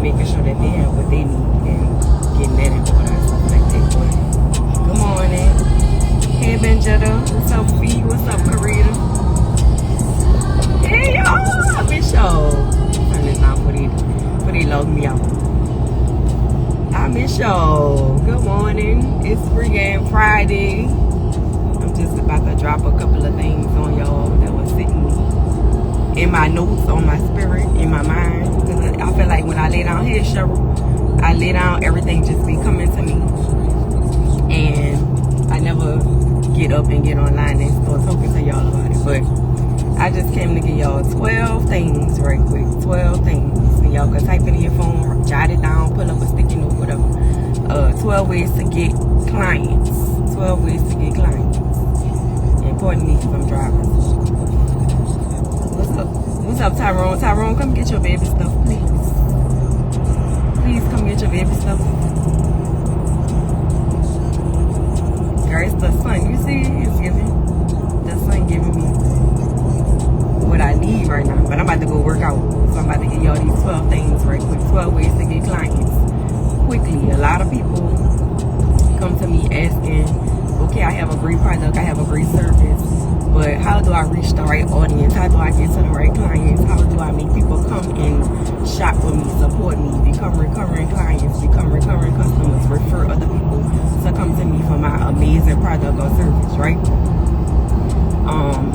and making sure that they have what they need and getting that in order and stuff like that. But good morning. Hey Benjetta. What's up, Fee? What's up, Karita? Hey y'all, I miss y'all. Turn this off for they log me out. I miss y'all. Good morning. It's Freegan Friday. I'm just about to drop a couple of things on y'all that was sitting in my notes, on my spirit, in my mind. Because I feel like when I lay down here, Cheryl, I lay down, everything just be coming to me. And I never get up and get online and start talking to y'all about it. But I just came to give y'all 12 things right quick. 12 things. And y'all can type it in your phone, jot it down, pull up a sticky note, whatever. 12 ways to get clients. 12 ways to get clients. Important me because I'm driving. What's up? What's up, Tyrone? Tyrone, come get your baby stuff, please. Please come get your baby stuff. Girl, it's the sun. You see, it's giving. The sun giving me what I need right now. But I'm about to go work out. So I'm about to give y'all these 12 things right quick. 12 ways to get clients quickly. A lot of people come to me asking, okay, I have a great product, I have a great service, but how do I reach the right audience? How do I get to the right clients? How do I make people come and shop with me, support me, become recurring clients, become recurring customers, refer other people to come to me for my amazing product or service, right?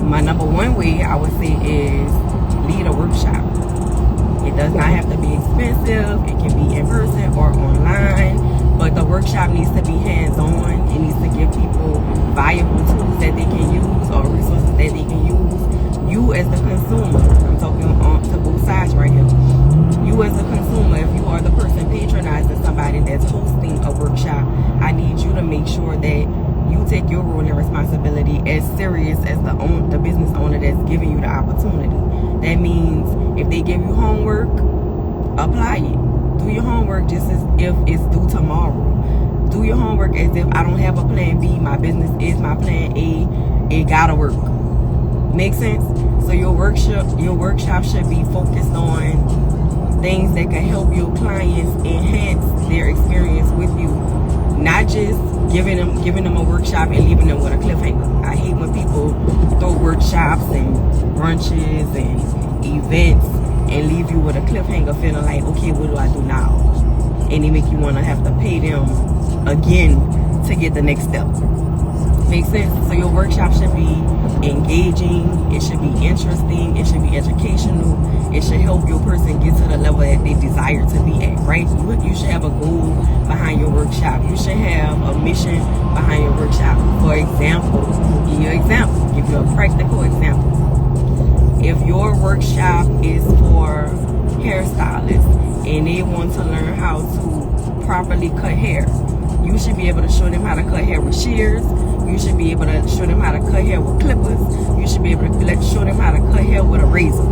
My number one way I would say is lead a workshop. It does not have to be expensive. It can be in person or online, but the workshop needs to be hands-on. It needs to give people valuable tools that they can use or resources that they can use. You as the consumer, I'm talking to both sides right here. You as the consumer, if you are the person patronizing somebody that's hosting a workshop, I need you to make sure that you take your role and responsibility as serious as the business owner that's giving you the opportunity. That means if they give you homework, apply it. Do your homework just as if it's due tomorrow. Do your homework as if I don't have a plan B. My business is my plan A. It gotta work. Make sense? So your workshop should be focused on things that can help your clients enhance their experience with you. Not just giving them a workshop and leaving them with a cliffhanger. I hate when people throw workshops and brunches and events and leave you with a cliffhanger feeling like, okay, what do I do now? And they make you want to have to pay them again to get the next step. Make sense? So your workshop should be engaging, it should be interesting, it should be educational, it should help your person get to the level that they desire to be at, right? You should have a goal behind your workshop. You should have a mission behind your workshop. For example, give you an example, give you a practical example. If your workshop is for hairstylists and they want to learn how to properly cut hair, you should be able to show them how to cut hair with shears. You should be able to show them how to cut hair with clippers. You should be able to show them how to cut hair with a razor.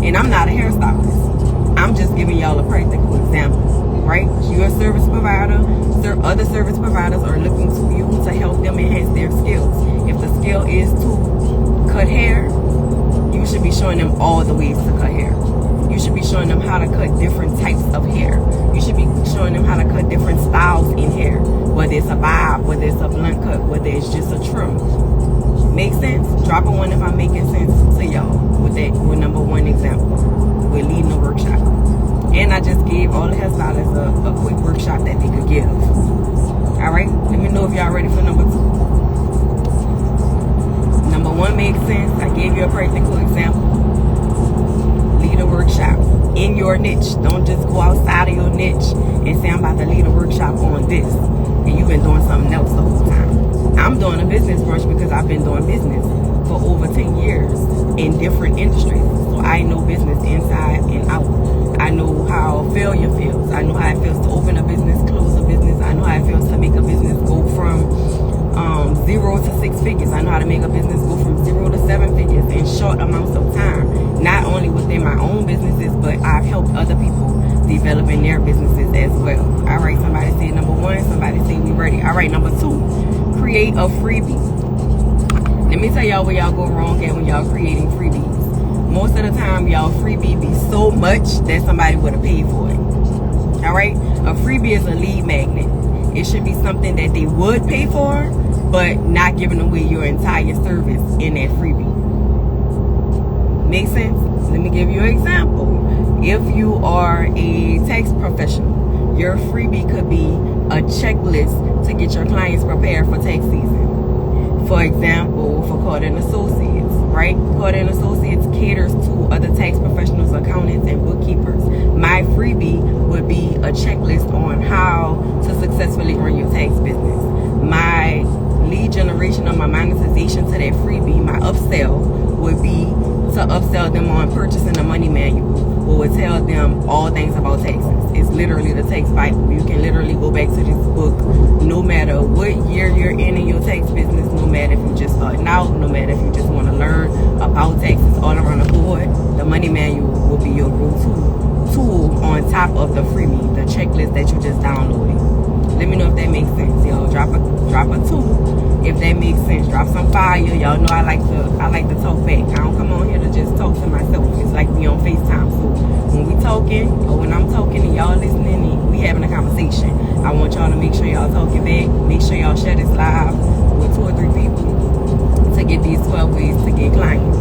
And I'm not a hairstylist. I'm just giving y'all a practical example, right? You're a service provider. Other service providers are looking to you to help them enhance their skills. If the skill is to cut hair, you should be showing them all the ways to cut hair. You should be showing them how to cut different types of hair. You should be showing them how to cut different styles in hair. Whether it's a bob, whether it's a blunt cut, whether it's just a trim. Make sense? Drop a one if I'm making sense to y'all with number one example. We're leading the workshop. And I just gave all the hairstylists a quick workshop that they could give. Alright? Let me know if y'all ready for number two. Number one makes sense. I gave you a practical example. Lead a workshop in your niche. Don't just go outside of your niche and say I'm about to lead a workshop on this and you've been doing something else the whole time. I'm doing a business brunch because I've been doing business for over 10 years in different industries. So I know business inside and out. I know how failure feels. I know how it feels to open a business, close a business. I know how it feels to make a business go from 0 to 6 figures. I know how to make a business go from 0 to 7 figures in short amounts of time. Not only within my own businesses, but I've helped other people develop in their businesses as well. All right, somebody said number one, somebody said we ready. All right, number two, create a freebie. Let me tell y'all where y'all go wrong at when y'all creating freebies. Most of the time, y'all freebie be so much that somebody would have paid for it. freebie is a lead magnet. It should be something that they would pay for, but not giving away your entire service in that freebie. Make sense? Let me give you an example. If you are a tax professional, your freebie could be a checklist to get your clients prepared for tax season. For example, for Carter & Associates, right? Carter & Associates caters to other tax professionals, accountants, and bookkeepers. My freebie would be a checklist on how to successfully run your tax business. My lead generation or my monetization to that freebie, my upsell, would be to upsell them on purchasing a money manual, or would tell them all things about taxes. It's literally the tax Bible. You can literally go back to this book no matter what year you're in your tax business, no matter if you're just starting out, no matter if you just want to learn about taxes all around the board. The money manual will be your go-to tool on top of the freebie, the checklist that you just downloaded. Let me know if that makes sense, y'all. Drop a 2 if that makes sense. Drop some fire. Y'all know I like to talk back. I don't come on here to just talk to myself. It's like me on FaceTime. So when we talking, or when I'm talking and y'all listening and we having a conversation, I want y'all to make sure y'all talking back. Make sure y'all share this live with 2 or 3 people to get these 12 ways to get clients.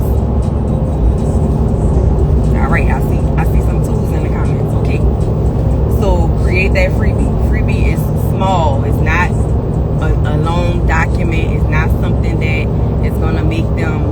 All right, I see some tools in the comments. Okay, so create that freebie. Freebie is small. It's not a long document. It's not something that is gonna make them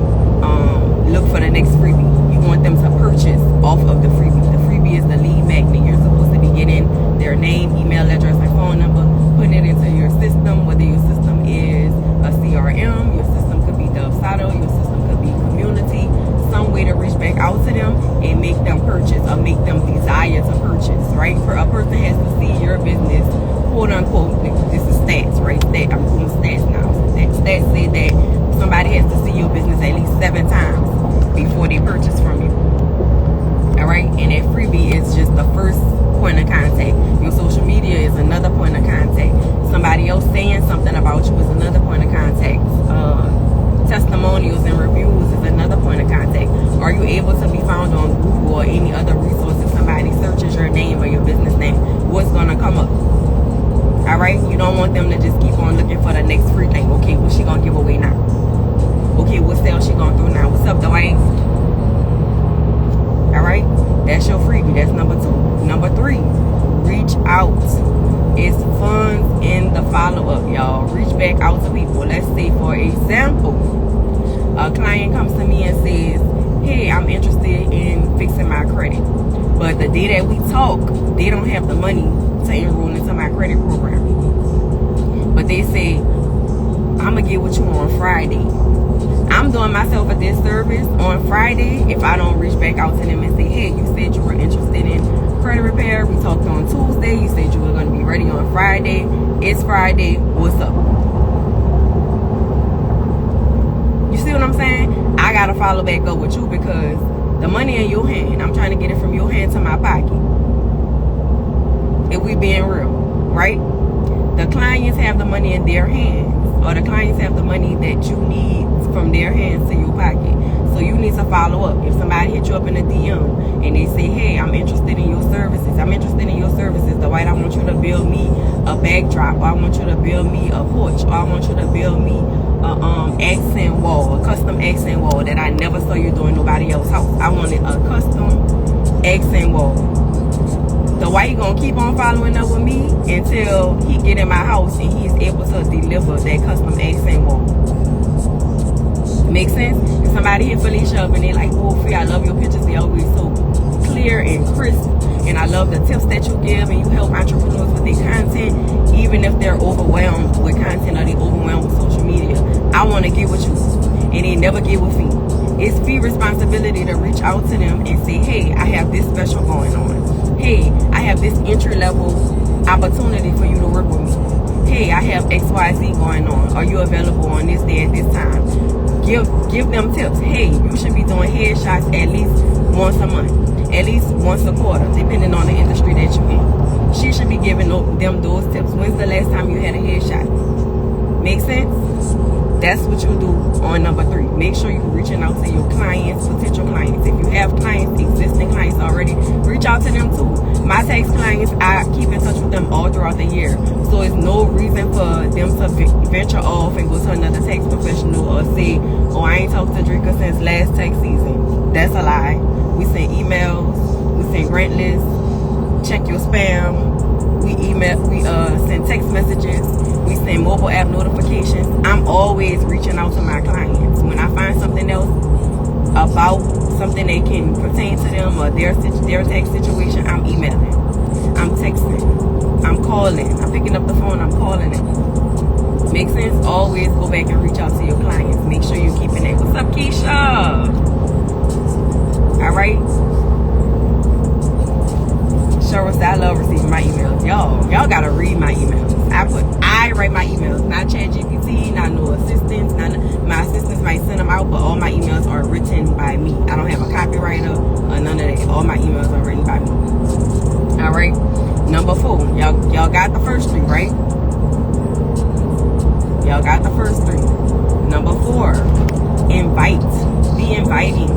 look for the next freebie. You want them to purchase off of the freebie. The freebie is the lead magnet. You're supposed to be getting their name, email address, and phone number, putting it into your system, whether your system is a CRM, your system could be Dubsado, your system could be Community, some way to reach back out to them and make them purchase or make them desire to purchase, right? For a person has to see your business, quote unquote, this is stats, right? I'm doing stats now. Stats say that somebody has to see your business at least 7 times before they purchase from you. All right, and that freebie is just the first point of contact. Your social media is another point of contact. Somebody else saying something about you is another point of contact. Testimonials and reviews is another point of contact. Are you able to be found on Google or any other resources? Somebody searches your name or your business name, what's gonna come up? All right, you don't want them to just keep on looking for the next free thing. Okay, what's she gonna give away now? Okay, what sale she gonna do now? What's up, Dwayne? All right, that's your freebie. That's number 2. Number 3, reach out. It's fun in the follow-up, y'all. Reach back out to people. Let's say, for example, a client comes to me and says, hey, I'm interested in fixing my credit, but the day that we talk, they don't have the money to enroll into my credit program, but they say, I'm gonna get with you on Friday. I'm doing myself a disservice on Friday if I don't reach back out to them and say, hey, you said you were interested in credit repair. We talked on Tuesday. You said you were going to be ready on Friday. It's Friday. What's up? You see what I'm saying? I got to follow back up with you because the money in your hand, I'm trying to get it from your hand to my pocket. If we being real, right? The clients have the money in their hands, or the clients have the money that you need from their hands to your pocket. So you need to follow up. If somebody hit you up in a DM and they say, hey, I'm interested in your services. I'm interested in your services. Dwight, I want you to build me a backdrop, or I want you to build me a porch, or I want you to build me a accent wall, a custom accent wall that I never saw you doing nobody else's house. I wanted a custom accent wall. So why you gonna keep on following up with me until he get in my house and he's able to deliver that custom accent wall? Make sense? If somebody hit Felicia up and they like, oh, Free, I love your pictures. They always so clear and crisp. And I love the tips that you give, and you help entrepreneurs with their content, even if they're overwhelmed with content or they overwhelmed with social media. I want to get with you, and they never get with me. It's fee responsibility to reach out to them and say, hey, I have this special going on. Hey, I have this entry-level opportunity for you to work with me. Hey, I have XYZ going on. Are you available on this day at this time? Give them tips. Hey, you should be doing headshots at least once a month, at least once a quarter, depending on the industry that you're in. She should be giving them those tips. When's the last time you had a headshot? Make sense? That's what you do on number 3. Make sure you're reaching out to your clients, potential clients. If you have clients, existing clients already, reach out to them too. My tax clients, I keep in touch with them all throughout the year. So it's no reason for them to venture off and go to another tax professional or say, oh, I ain't talked to Drika since last tax season. That's a lie. We send emails, we send grant lists, check your spam, we send text messages, we send mobile app notifications. I'm always reaching out to my clients. When I find something else about something that can pertain to them or their tax situation, I'm emailing, I'm texting, I'm calling, I'm picking up the phone, I'm calling them. Makes sense? Always go back and reach out to your clients. Make sure you're keeping it. What's up, Keisha? All right. Cheryl said, I love receiving my emails. Y'all gotta read my emails. I write my emails, not ChatGPT, not no assistants. My assistants might send them out, but all my emails are written by me. I don't have a copywriter or none of that. All my emails are written by me. All right. Number 4, y'all got the first 3, right? Y'all got the first 3. Number 4, invite. Be inviting.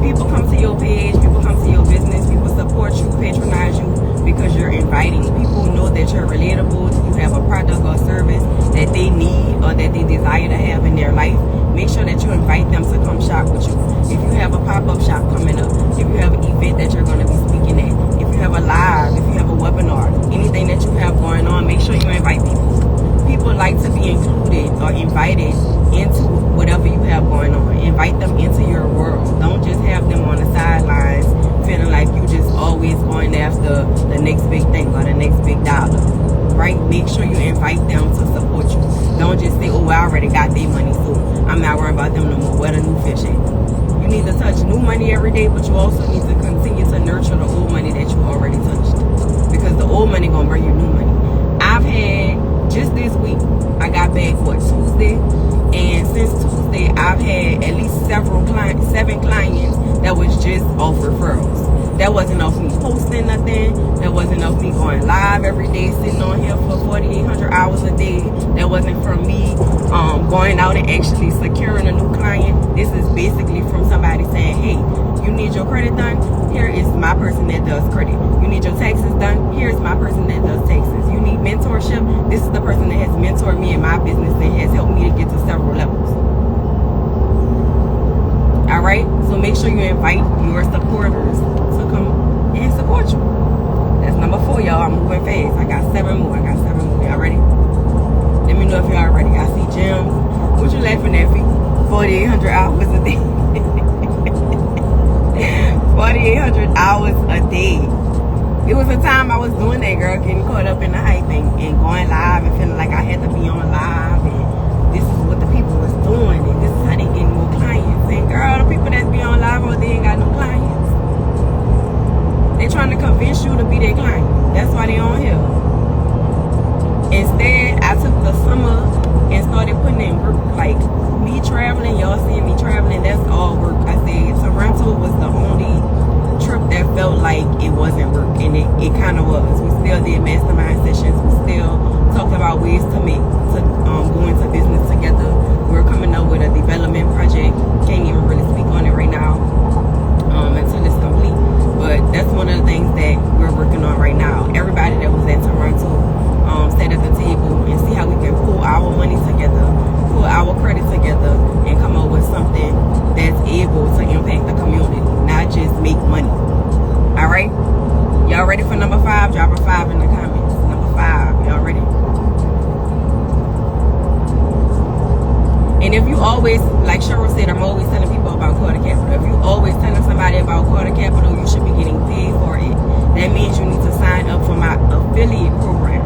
People come to your page, people come to your business, people support you, patronize you because you're inviting. People know that you're relatable, you have a product or service that they need or that they desire to have in their life. Make sure that you invite them to come shop with you. If you have a pop-up shop coming up, if you have an event that you're going to be speaking at, if you have a live, if you have a webinar, anything that you have going on, make sure you invite people. People like to be included or invited into whatever you have going on. Invite them into your world. Don't just have them on the sidelines feeling like you just always going after the next big thing or the next big dollar, right? Make sure you invite them to support you. Don't just say, oh, I already got their money, so I'm not worrying about them no more. Where the new fish at? You need to touch new money every day, but you also need to continue to nurture the old money that you already touched, because the old money gonna bring you new money. I've had, just this week, I got back, Tuesday? And since Tuesday, I've had at least 7 clients that was just off referrals. That wasn't off me posting nothing. That wasn't off me going live every day, sitting on here for 4,800 hours a day. That wasn't from me going out and actually securing a new client. This is basically from somebody saying, hey, you need your credit done? Here is my person that does credit. You need your taxes done? Here's my person that does taxes. You need mentorship? This is the person that has mentored me in my business and has helped me to get to several levels. Alright? So make sure you invite your supporters to come and support you. That's number 4, y'all. I'm moving fast. I got 7 more. Y'all ready? Let me know if y'all ready. I see Jim. What you laughing at, Fee? 4,800 hours a day. 4,800 hours a day. It was a time I was doing that, girl, getting caught up in the hype and going live and feeling like I had to be on live, and this is what the people was doing, and this is how they getting more clients. And girl, the people that be on live all day ain't got no clients. They trying to convince you to be their client. That's why they on here. Instead, I took the summer and started putting in work. Like me traveling, y'all seeing me traveling, that's all work. I said Toronto was the only trip that felt like it wasn't work, and it kind of was. We still did mastermind sessions. We still talked about ways to go into business together. We're coming up with a development project. Can't even really speak on it right now until it's complete. But that's one of the things that we're working on right now. Everybody that was at Toronto sat at the table and see how we can pull our money together, pull our credit together, and come up with something that's able to impact the community, not just make money. All right, y'all ready for number 5? Drop a 5 in the comments. Number 5, y'all ready? And if you always, like Cheryl said, I'm always telling people about Carter Capital. If you always telling somebody about Carter Capital, you should be getting paid for it. That means you need to sign up for my affiliate program.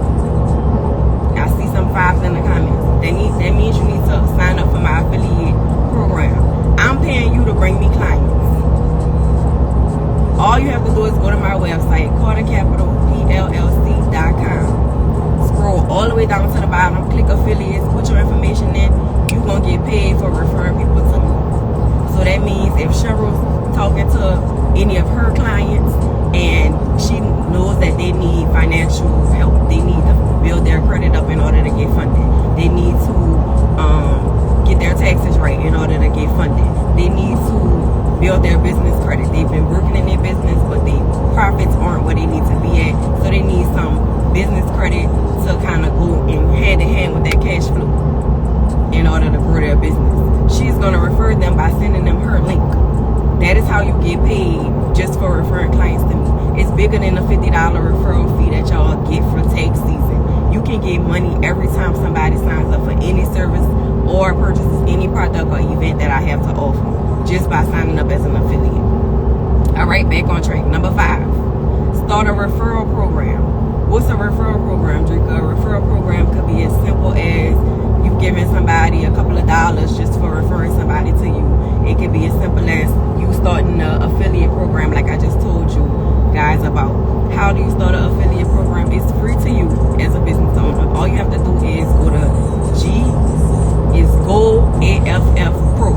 I see some 5s in the comments. That means you need to sign up for my affiliate program. I'm paying you to bring me clients. All you have to do is go to my website, CarterCapitalPLLC.com. Scroll all the way down to the bottom, click affiliates, put your information in. You're going to get paid for referring people to me. So that means if Cheryl's talking to any of her clients and she knows that they need financial help, they need to build their credit up in order to get funded, they need to get taxes right in order to get funded. They need to build their business credit. They've been working in their business, but the profits aren't where they need to be at. So they need some business credit to kind of go in hand in hand with that cash flow in order to grow their business. She's going to refer them by sending them her link. That is how you get paid just for referring clients to me. It's bigger than the $50 referral fee that y'all get for tax season. You can get money every time somebody signs up for any service or purchases any product or event that I have to offer just by signing up as an affiliate. All right, back on track. Number 5, start a referral program. What's a referral program, Drika? A referral program could be as simple as you giving somebody a couple of dollars just for referring somebody to you. It could be as simple as you starting an affiliate program like I just told you guys about. How do you start an affiliate program? It's free to you as a business owner. All you have to do is go to GoAFF Pro.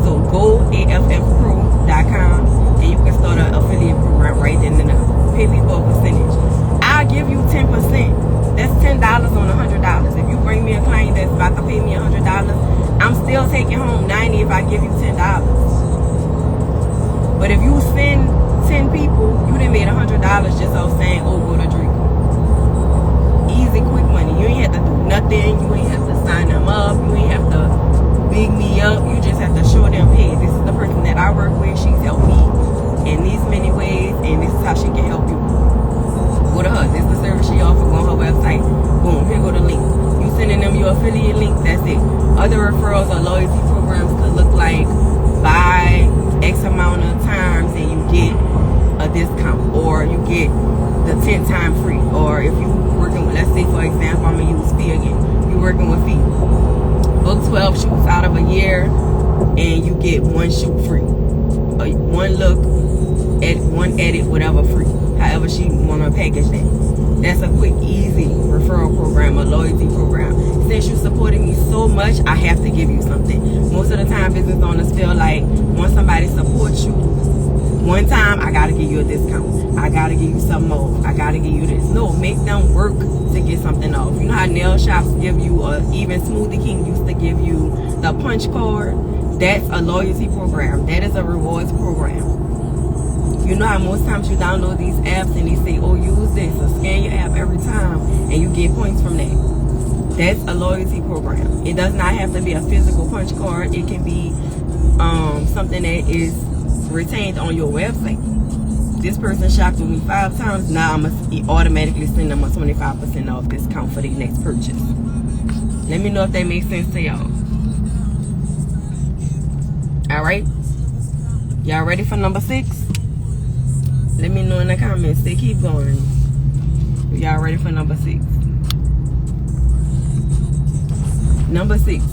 So GoAFFPro.com, and you can start an affiliate program right then and there. Pay people a percentage. I'll give you 10%. That's $10 on $100. If you bring me a client that's about to pay me $100, I'm still taking home $90 if I give you $10. But if you send 10 people, you done made $100 just off saying, oh, go to Drika. Easy, quick money. You ain't have to do nothing. You ain't have to sign them up. You ain't have to big me up. You just have to show them, hey, this is the person that I work with. She's helped me in these many ways, and this is how she can help you. Go to her. This is the service she offers. Go on her website. Boom, here go the link. You sending them your affiliate link. That's it. Other referrals or loyalty programs could look like buy X amount of times and you get a discount, or you get the 10 time free. Or if you working with, let's say for example, I'm gonna use fee again. You're working with fee. Book 12 shoots out of a year and you get 1 shoot free. One look at one edit, whatever, free. However she wanna package that. That's a quick, easy referral program, a loyalty program. Since you're supporting me so much, I have to give you something. Most of the time, business owners feel like once somebody supports you one time, I gotta give you a discount. I gotta give you some more. I gotta give you this. No, make them work to get something off. You know how nail shops give you, or even Smoothie King used to give you the punch card? That's a loyalty program. That is a rewards program. You know how most times you download these apps and they say, oh, use this or scan your app every time and you get points from that. That's a loyalty program. It does not have to be a physical punch card. It can be something that is retained on your website. This person shopped with me 5 times. Now I'm going to automatically send them a 25% off discount for their next purchase. Let me know if that makes sense to y'all. Alright? Y'all ready for number 6? Let me know in the comments. They keep going. Y'all ready for number 6? Number 6.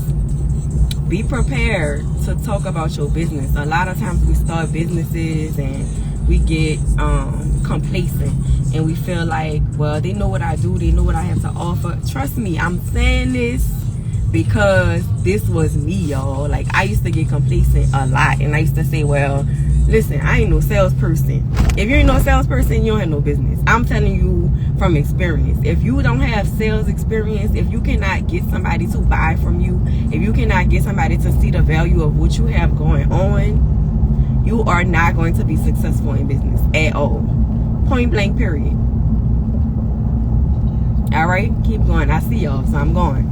Be prepared to talk about your business. A lot of times we start businesses and we get complacent and we feel like, well, they know what I do. They know what I have to offer. Trust me, I'm saying this because this was me, y'all. Like, I used to get complacent a lot. And I used to say, well, listen, I ain't no salesperson. If you ain't no salesperson, you don't have no business. I'm telling you from experience. If you don't have sales experience, if you cannot get somebody to buy from you, if you cannot get somebody to see the value of what you have going on, you are not going to be successful in business at all. Point blank, period. All right, keep going. I see y'all, so I'm going.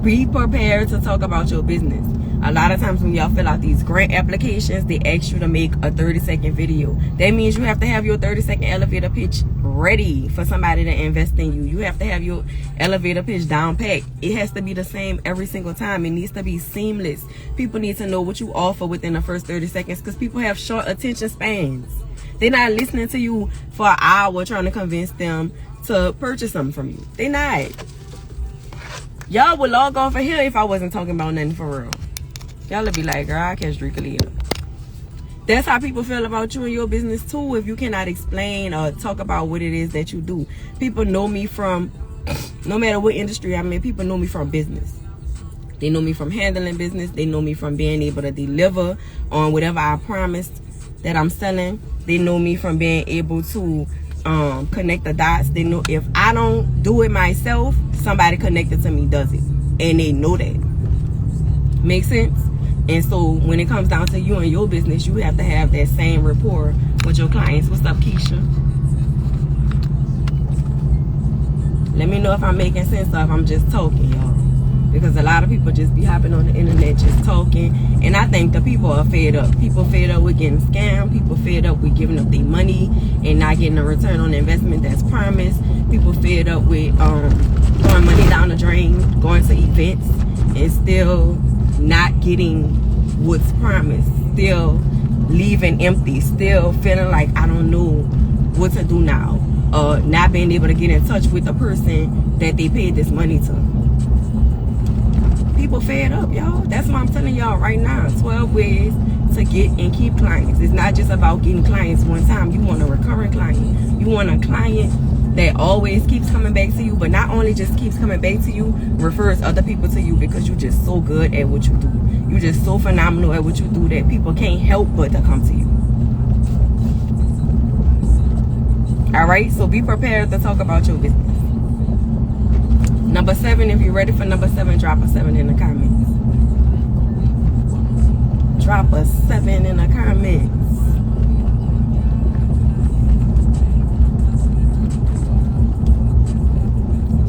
Be prepared to talk about your business. A lot of times when y'all fill out these grant applications, they ask you to make a 30-second video. That means you have to have your 30-second elevator pitch ready for somebody to invest in you. You have to have your elevator pitch down pat. It has to be the same every single time. It needs to be seamless. People need to know what you offer within the first 30 seconds because people have short attention spans. They're not listening to you for an hour trying to convince them to purchase something from you. They're not. Y'all would log off of here if I wasn't talking about nothing for real. Y'all would be like, girl, I catch Drika later. That's how people feel about you and your business too. If you cannot explain or talk about what it is that you do. People know me from, no matter what industry I'm in, people know me from business. They know me from handling business. They know me from being able to deliver on whatever I promised that I'm selling. They know me from being able to connect the dots. They know if I don't do it myself, somebody connected to me does it. And they know that. Make sense? And so when it comes down to you and your business, you have to have that same rapport with your clients. What's up, Keisha? Let me know if I'm making sense or if I'm just talking, y'all. Because a lot of people just be hopping on the internet just talking. And I think the people are fed up. People fed up with getting scammed. People fed up with giving up their money and not getting a return on the investment that's promised. People fed up with throwing money down the drain, going to events, and still not getting what's promised. Still leaving empty. Still feeling like I don't know what to do now. Not being able to get in touch with the person that they paid this money to. People fed up, y'all. That's why I'm telling y'all right now. 12 ways to get and keep clients. It's not just about getting clients one time. You want a recurring client. You want a client that always keeps coming back to you, but not only just keeps coming back to you, refers other people to you because you're just so good at what you do. You're just so phenomenal at what you do that people can't help but to come to you. All right, so be prepared to talk about your business. Number 7, if you're ready for number 7, drop a 7 in the comments. Drop a 7 in the comments.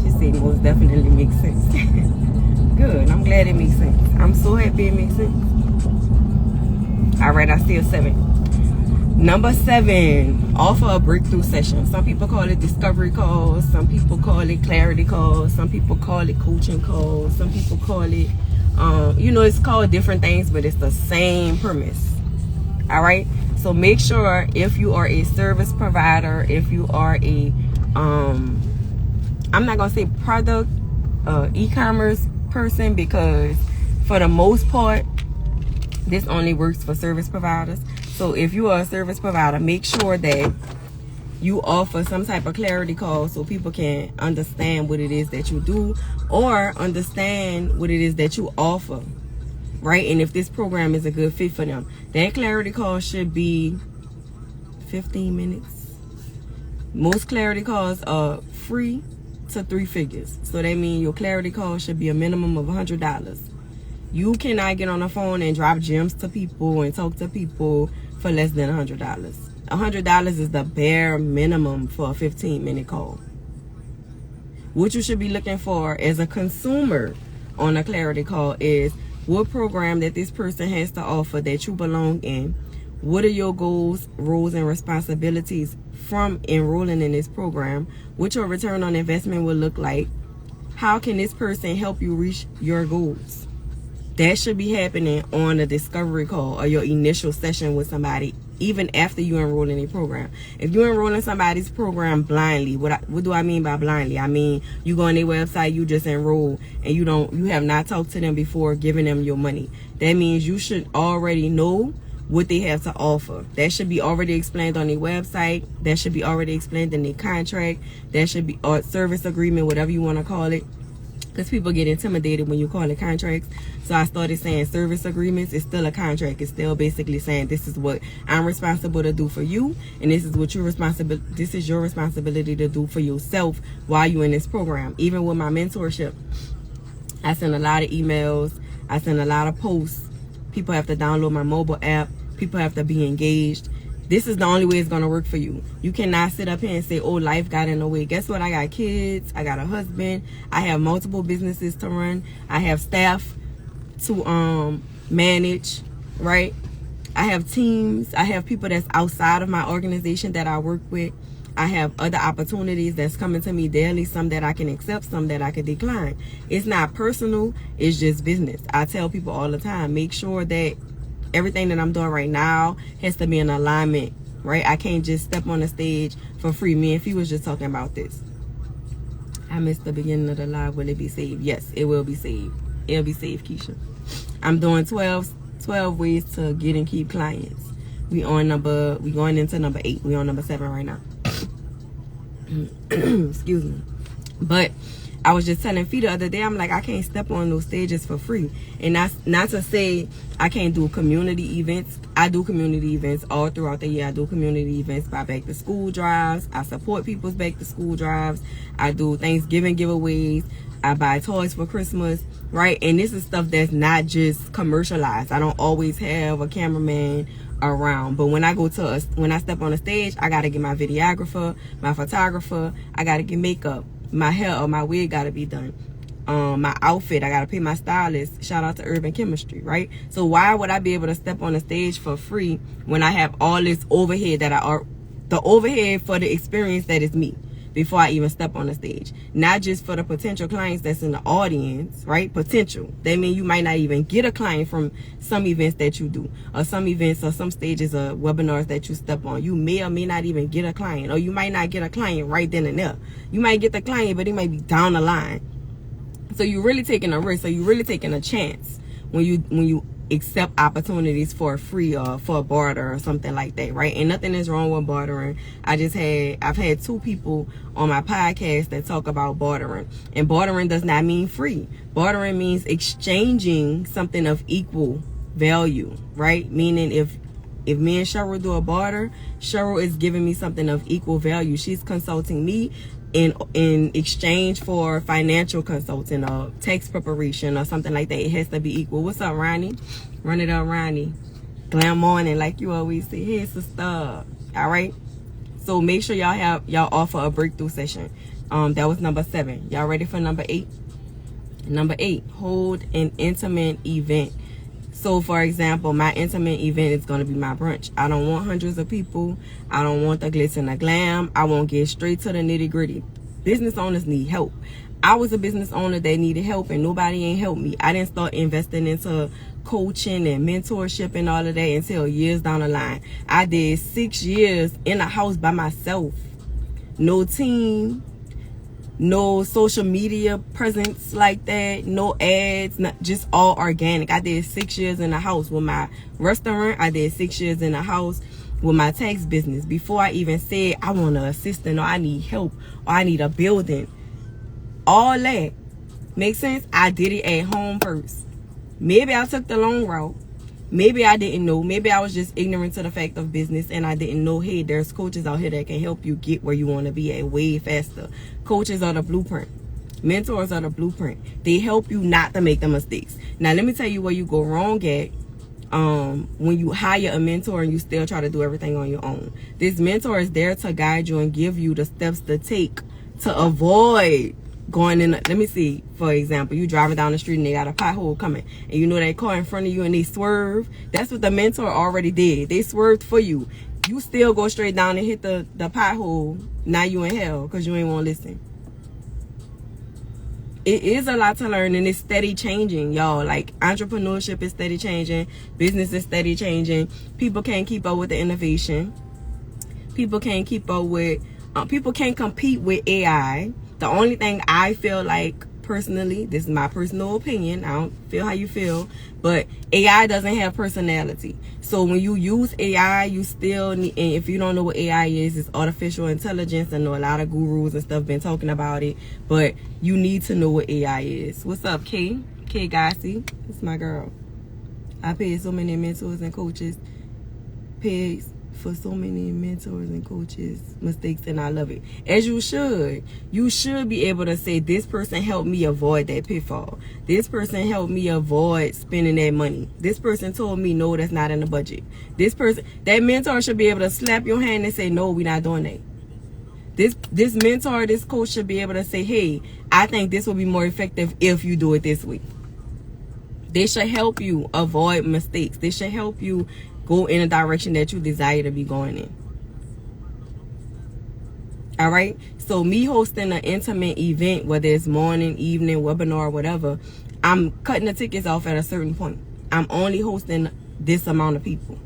She said most definitely makes sense. Good, I'm glad it makes sense. I'm so happy it makes sense. All right, I see a 7. Number 7, offer a breakthrough session. Some people call it discovery calls. Some people call it clarity calls. Some people call it coaching calls. Some people call it, it's called different things, but it's the same premise. All right. So make sure if you are a service provider, if you are a, I'm not going to say product, e-commerce person, because for the most part, this only works for service providers. So if you are a service provider, make sure that you offer some type of clarity call so people can understand what it is that you do or understand what it is that you offer, right? And if this program is a good fit for them. That clarity call should be 15 minutes. Most clarity calls are free to 3 figures. So that means your clarity call should be a minimum of $100. You cannot get on the phone and drop gems to people and talk to people for less than $100. $100 is the bare minimum for a 15-minute call. What you should be looking for as a consumer on a clarity call is what program that this person has to offer that you belong in. What are your goals, roles, and responsibilities from enrolling in this program? What your return on investment will look like? How can this person help you reach your goals? That should be happening on a discovery call or your initial session with somebody, even after you enroll in a program. If you enroll in somebody's program blindly, what do I mean by blindly? I mean, you go on their website, you just enroll, and you have not talked to them before giving them your money. That means you should already know what they have to offer. That should be already explained on their website. That should be already explained in their contract. That should be a service agreement, whatever you want to call it. Because people get intimidated when you call it contracts. So I started saying service agreements. It's still a contract. It's still basically saying this is what I'm responsible to do for you, and this is what this is your responsibility to do for yourself while you're in this program. Even with my mentorship, I send a lot of emails. I send a lot of posts. People have to download my mobile app. People have to be engaged. This is the only way it's going to work for you. You cannot sit up here and say, oh, life got in the way. Guess what? I got kids. I got a husband. I have multiple businesses to run. I have staff to manage, right? I have teams. I have people that's outside of my organization that I work with. I have other opportunities that's coming to me daily, some that I can accept, some that I can decline. It's not personal. It's just business. I tell people all the time, make sure that everything that I'm doing right now has to be in alignment, right? I can't just step on the stage for free. Me and Fee was just talking about this. I missed the beginning of the live. Will it be saved? Yes, it will be saved. It'll be saved, Keisha. I'm doing 12 ways to get and keep clients. We going into number 8. We on number 7 right now. Excuse me. But I was just telling Fee the other day, I'm like, I can't step on those stages for free. And that's not to say I can't do community events. I do community events all throughout the year. I do community events by back to school drives. I support people's back to school drives. I do Thanksgiving giveaways. I buy toys for Christmas, right? And this is stuff that's not just commercialized. I don't always have a cameraman around, but when I step on the stage, I gotta get my videographer, my photographer, I gotta get makeup, my hair or my wig gotta be done, my outfit, I gotta pay my stylist. Shout out to Urban Chemistry, right? So why would I be able to step on the stage for free when I have all this overhead the overhead for the experience that is me before I even step on the stage? Not just for the potential clients that's in the audience, right? Potential. That means you might not even get a client from some events that you do, or some events or some stages or webinars that you step on. You may or may not even get a client, or you might not get a client right then and there. You might get the client, but it might be down the line. So you're really taking a risk. So you're really taking a chance when you accept opportunities for free or for a barter or something like that, right? And nothing is wrong with bartering. I've had 2 people on my podcast that talk about bartering, and bartering does not mean free. Bartering means exchanging something of equal value, right? Meaning if me and Cheryl do a barter, Cheryl is giving me something of equal value. She's consulting me in exchange for financial consulting or tax preparation or something like that. It has to be equal. What's up, Ronnie? Run it up, Ronnie. Glam morning, like you always say. Hey, sister. All right. So make sure y'all offer a breakthrough session. That was number 7. Y'all ready for number 8? Number 8, hold an intimate event. So, for example, my intimate event is going to be my brunch. I don't want hundreds of people. I don't want the glitz and the glam. I won't get straight to the nitty gritty. Business owners need help. I was a business owner that needed help, and nobody ain't helped me. I didn't start investing into coaching and mentorship and all of that until years down the line. I did 6 years in a house by myself. No team. No social media presence like that, no ads, just all organic. I did 6 years in the house with my restaurant. I did 6 years in the house with my tax business before I even said I want an assistant or I need help or I need a building. All that makes sense. I did it at home first. Maybe I took the long route. Maybe I didn't know. Maybe I was just ignorant to the fact of business and I didn't know, hey, there's coaches out here that can help you get where you want to be at way faster. Coaches are the blueprint. Mentors are the blueprint. They help you not to make the mistakes. Now, let me tell you where you go wrong at when you hire a mentor and you still try to do everything on your own. This mentor is there to guide you and give you the steps to take to avoid going in. Let me see, for example, you driving down the street and they got a pothole coming and you know that car in front of you and they swerve. That's what the mentor already did. They swerved for you. You still go straight down and hit the pothole. Now you in hell because you ain't want to listen. It is a lot to learn and it's steady changing, y'all. Like, entrepreneurship is steady changing. Business is steady changing. People can't keep up with the innovation. People can't keep up with people can't compete with AI. The only thing I feel like personally, this is my personal opinion, I don't feel how you feel, but AI doesn't have personality. So when you use AI, you still need, and if you don't know what AI is, it's artificial intelligence. I know a lot of gurus and stuff been talking about it, but you need to know what AI is. What's up, Kay? Kay Gossi, it's my girl. I paid so many mentors and coaches, paid for so many mentors and coaches mistakes, and I love it. As you should. You should be able to say, this person helped me avoid that pitfall. This person helped me avoid spending that money. This person told me, no, that's not in the budget. This person, that mentor should be able to slap your hand and say, no, we're not doing that. This mentor, this coach should be able to say, hey, I think this will be more effective if you do it this way. They should help you avoid mistakes. They should help you go in a direction that you desire to be going in. All right. So me hosting an intimate event, whether it's morning, evening, webinar, whatever, I'm cutting the tickets off at a certain point. I'm only hosting this amount of people.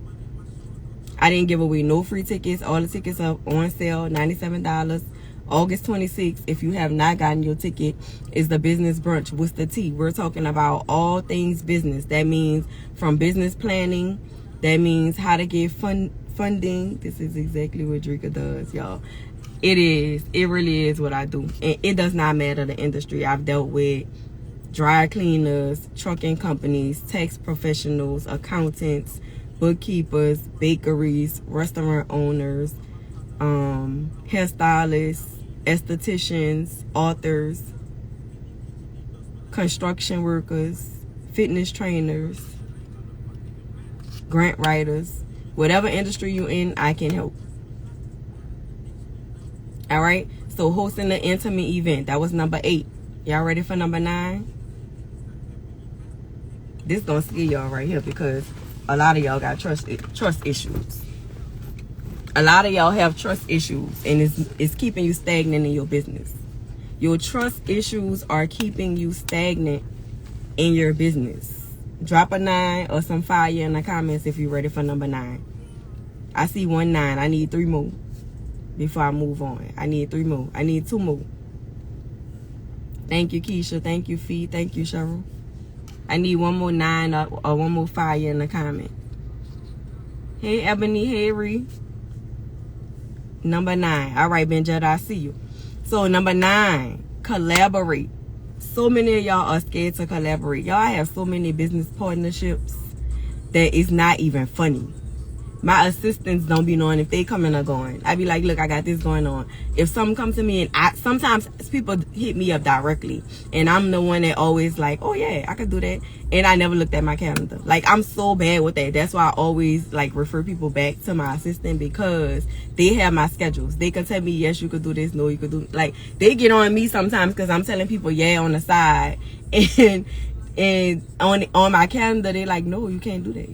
I didn't give away no free tickets. All the tickets are on sale, $97. August 26th, if you have not gotten your ticket, is the business brunch. What's the tea? We're talking about all things business. That means from business planning. That means how to get funding. This is exactly what Drika does, y'all. It is. It really is what I do. And it does not matter the industry. I've dealt with dry cleaners, trucking companies, tax professionals, accountants, bookkeepers, bakeries, restaurant owners, hairstylists, estheticians, authors, construction workers, fitness trainers, grant writers, whatever industry you're in, I can help. All right. So hosting an intimate event, that was number 8. Y'all ready for number 9? This gonna scare y'all right here because a lot of y'all got trust issues. A lot of y'all have trust issues, and it's keeping you stagnant in your business. Your trust issues are keeping you stagnant in your business. Drop a 9 or some fire in the comments if you're ready for number 9. I see 1 9. I need 3 more before I move on. I need 3 more. I need 2 more. Thank you, Keisha. Thank you, Fee. Thank you, Cheryl. I need 1 more 9 or 1 more fire in the comment. Hey, Ebony. Hey, Ree. Number 9. All right, Benjetta, I see you. So, number 9, collaborate. So many of y'all are scared to collaborate. Y'all have so many business partnerships that it's not even funny. My assistants don't be knowing if they coming or going. I be like, look, I got this going on. If something comes to me, and sometimes people hit me up directly, and I'm the one that always like, oh yeah, I could do that. And I never looked at my calendar. Like, I'm so bad with that. That's why I always like refer people back to my assistant, because they have my schedules. They can tell me, yes, you could do this. No, you could do, like, they get on me sometimes because I'm telling people, yeah, on the side. And on my calendar, they like, no, you can't do that.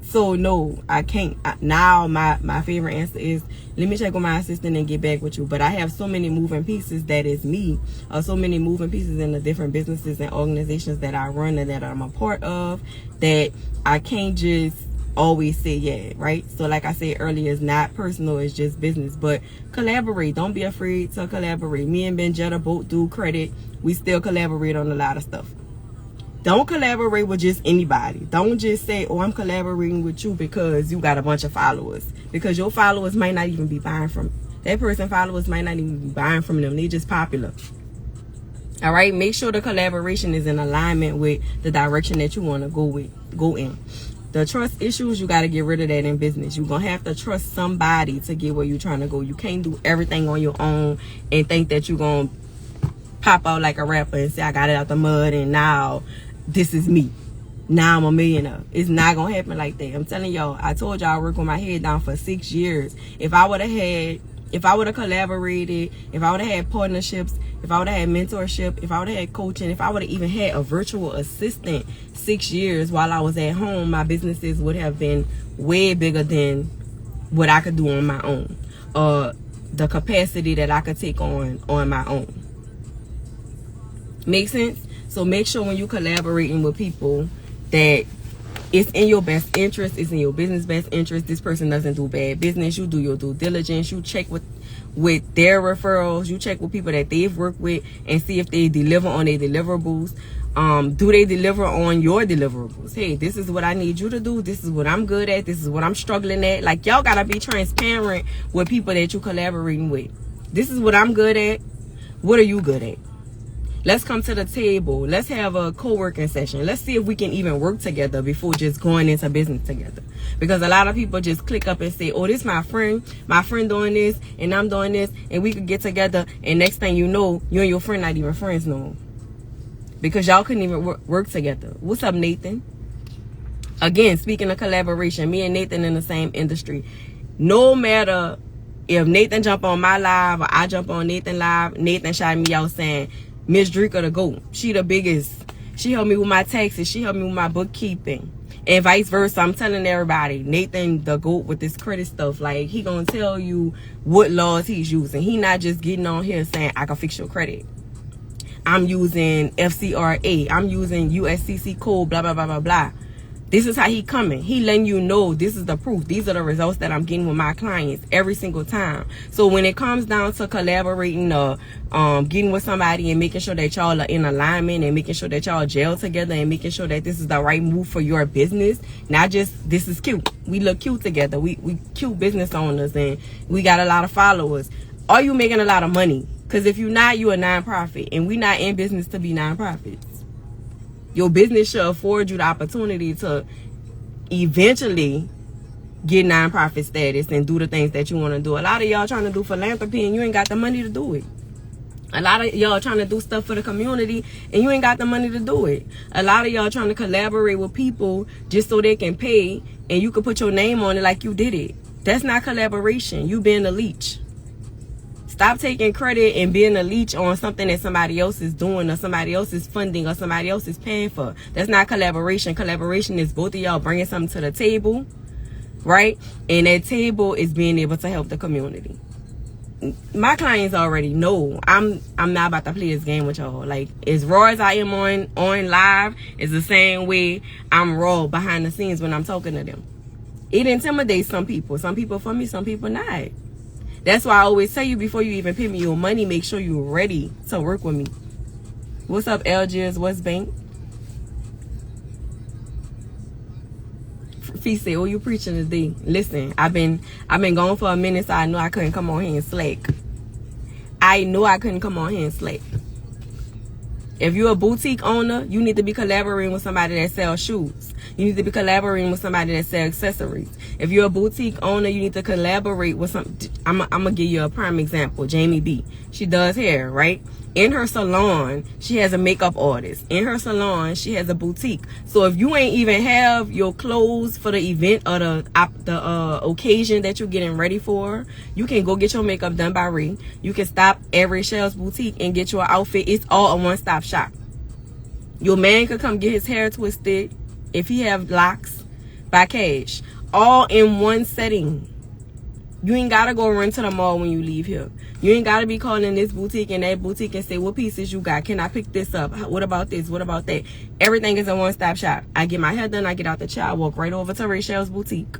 So no, I can't. Now my favorite answer is, let me check with my assistant and get back with you. But I have so many moving pieces that is me, or so many moving pieces in the different businesses and organizations that I run and that I'm a part of, that I can't just always say yeah, right? So like I said earlier, it's not personal, it's just business. But collaborate. Don't be afraid to collaborate. Me and Benjetta both do credit. We still collaborate on a lot of stuff. Don't collaborate with just anybody. Don't just say, oh, I'm collaborating with you because you got a bunch of followers. Because your followers might not even be buying from that person. Followers might not even be buying from them. They're just popular. All right. Make sure the collaboration is in alignment with the direction that you want to go in. The trust issues, you got to get rid of that in business. You're going to have to trust somebody to get where you're trying to go. You can't do everything on your own and think that you're going to pop out like a rapper and say, I got it out the mud and now this is me. Now I'm a millionaire. It's not gonna happen like that. I'm telling y'all, I told y'all I worked with my head down for 6 years. If I would have collaborated, if I would have had partnerships, if I would have had mentorship, if I would have had coaching, if I would have even had a virtual assistant 6 years while I was at home, my businesses would have been way bigger than what I could do on my own. The capacity that I could take on my own. Make sense? So make sure when you're collaborating with people that it's in your best interest, it's in your business best interest. This person doesn't do bad business. You do your due diligence. You check with their referrals. You check with people that they've worked with and see if they deliver on their deliverables. Do they deliver on your deliverables? Hey, this is what I need you to do. This is what I'm good at. This is what I'm struggling at. Like, y'all gotta be transparent with people that you're collaborating with. This is what I'm good at. What are you good at? Let's come to the table. Let's have a co-working session. Let's see if we can even work together before just going into business together. Because a lot of people just click up and say, oh, this is my friend doing this, and I'm doing this, and we could get together, and next thing you know, you and your friend not even friends no more. Because y'all couldn't even work together. What's up, Nathan? Again, speaking of collaboration, me and Nathan in the same industry. No matter if Nathan jump on my live or I jump on Nathan live, Nathan shouted me out saying, Miss Drika the GOAT. She the biggest. She helped me with my taxes. She helped me with my bookkeeping. And vice versa. I'm telling everybody, Nathan the GOAT with this credit stuff. Like, he gonna tell you what laws he's using. He not just getting on here saying, I can fix your credit. I'm using FCRA. I'm using USCC code, blah, blah, blah, blah, blah. This is how he coming. He letting you know this is the proof. These are the results that I'm getting with my clients every single time. So when it comes down to collaborating or getting with somebody and making sure that y'all are in alignment and making sure that y'all gel together and making sure that this is the right move for your business, not just this is cute. We look cute together. We cute business owners and we got a lot of followers. Are you making a lot of money? Because if you're not, you're a nonprofit, and we're not in business to be nonprofits. Your business should afford you the opportunity to eventually get nonprofit status and do the things that you want to do. A lot of y'all trying to do philanthropy and you ain't got the money to do it. A lot of y'all trying to do stuff for the community and you ain't got the money to do it. A lot of y'all trying to collaborate with people just so they can pay and you can put your name on it like you did it. That's not collaboration. You being a leech. Stop taking credit and being a leech on something that somebody else is doing or somebody else is funding or somebody else is paying for. That's not collaboration. Collaboration is both of y'all bringing something to the table, right? And that table is being able to help the community. My clients already know I'm not about to play this game with y'all. Like, as raw as I am on live is the same way I'm raw behind the scenes when I'm talking to them. It intimidates some people. Some people for me, some people not. That's why I always tell you, before you even pay me your money, make sure you're ready to work with me. What's up, Algiers West Bank? Fee said, "Oh, you preaching today." Listen, I've been gone for a minute, so I know I couldn't come on here and slack. I know I couldn't come on here and slack. If you're a boutique owner, you need to be collaborating with somebody that sells shoes. You need to be collaborating with somebody that sells accessories. If you're a boutique owner, you need to collaborate with some. I'm gonna give you a prime example. Jamie B. She does hair, right? In her salon, she has a makeup artist. In her salon, she has a boutique. So if you ain't even have your clothes for the event or the occasion that you're getting ready for, you can go get your makeup done by Ree. You can stop at Rachel's boutique and get your outfit. It's all a one-stop shop. Your man could come get his hair twisted if he have locks by Cash. All in one setting. You ain't gotta go run to the mall when you leave here. You ain't gotta be calling this boutique and that boutique and say, what pieces you got? Can I pick this up? What about this? What about that? Everything is a one-stop shop. I get my hair done, I get out the chair, I walk right over to Rachel's boutique.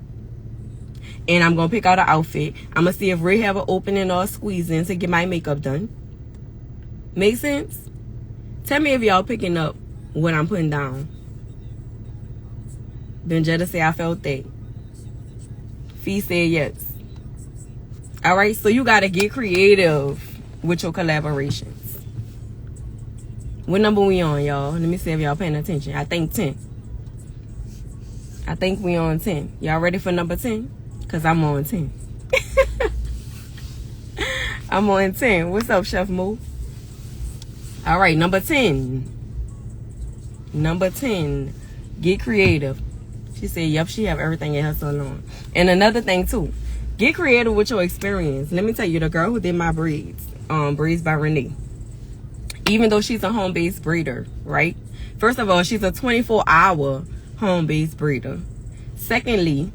And I'm gonna pick out an outfit. I'm gonna see if Ray have an opening or a squeezing to get my makeup done. Make sense? Tell me if y'all picking up what I'm putting down. Benjetta say I felt that. Fee said yes. All right, so you got to get creative with your collaborations. What number we on, y'all? Let me see if y'all paying attention. I think 10. I think we on 10. Y'all ready for number 10? Because I'm on 10. I'm on 10. What's up, Chef Mo? All right, number 10. Number 10. Get creative. She said, yep, she have everything in her salon. And another thing, too. Get creative with your experience. Let me tell you, the girl who did my braids, Braids by Renee, even though she's a home-based braider, right? First of all, she's a 24-hour home-based braider. Secondly,